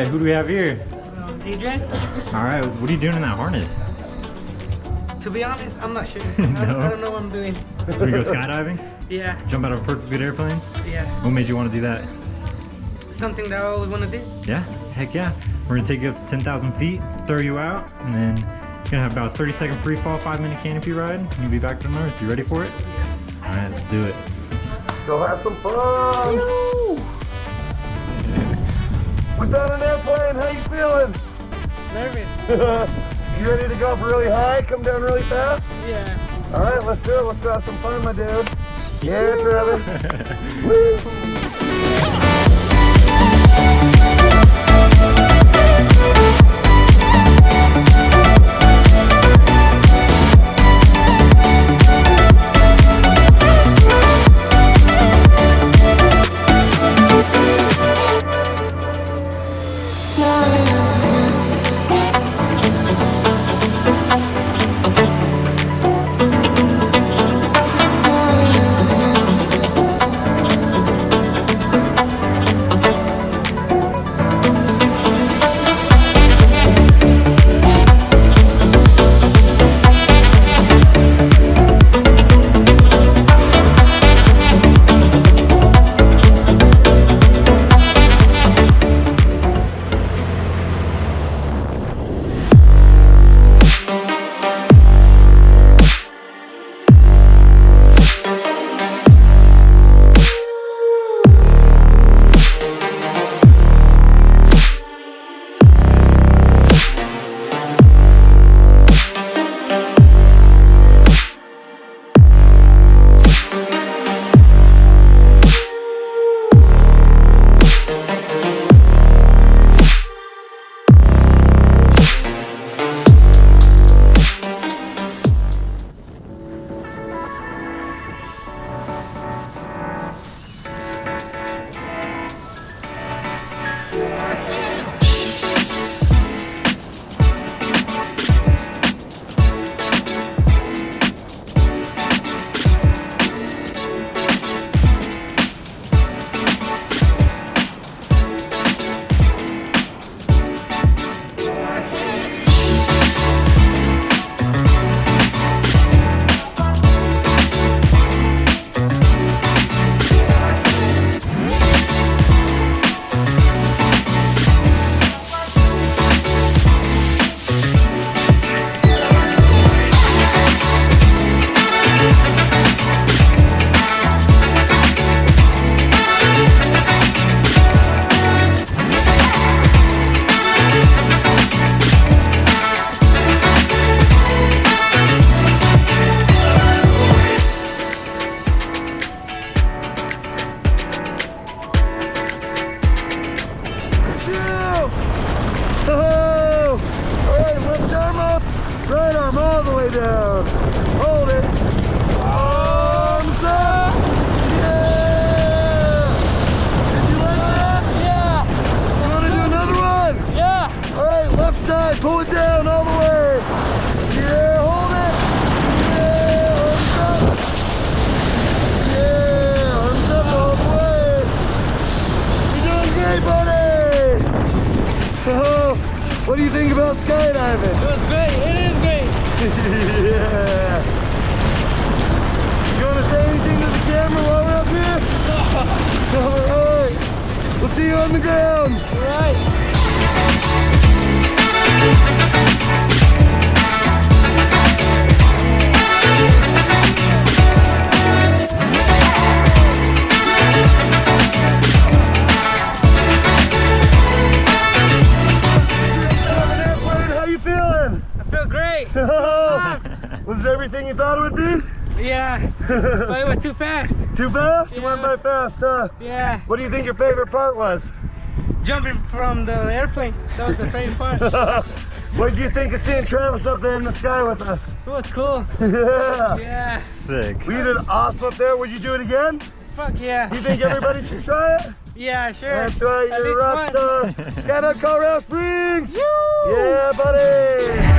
right, who do we have here? Adrian? All right, what are you doing in that harness? To be honest, I'm not sure. No? I don't know what I'm doing. You go skydiving? Yeah. Jump out of a perfect good airplane? Yeah. What made you want to do that? Something that I always want to do. Yeah, heck yeah. We're gonna take you up to 10,000 feet, throw you out, and then you're gonna have about a 30-second free fall, 5-minute canopy ride, and you'll be back to the north. You ready for it? Yes. All right, let's do it. Go have some fun! We're down an airplane, how you feeling? Nervous. You ready to go up really high, come down really fast? Yeah. Alright, let's do it. Let's go have some fun, my dude. Yeah, Travis. Woo! Right arm all the way down. Hold it. Arms up. Yeah. Did you like that? Yeah. You want to do another one? Yeah. All right, left side. Pull it down all the way. Yeah, hold it. Yeah, arms up. Yeah, arms up all the way. You're doing great, buddy. So, what do you think about skydiving? It was great. It is great. Yeah. You want to say anything to the camera while we're up here? All right. We'll see you on the ground. All right. Was everything you thought it would be? Yeah, but it was too fast. Too fast? Yeah. It went by fast, huh? Yeah. What do you think your favorite part was? Jumping from the airplane. That was the favorite part. What did you think of seeing Travis up there in the sky with us? It was cool. Yeah. Yeah. Sick. We did awesome up there. Would you do it again? Fuck yeah. You think everybody should try it? Yeah, sure. That's right, At you're a least rock one. star. Skydive Colorado Springs! Woo! Yeah, buddy!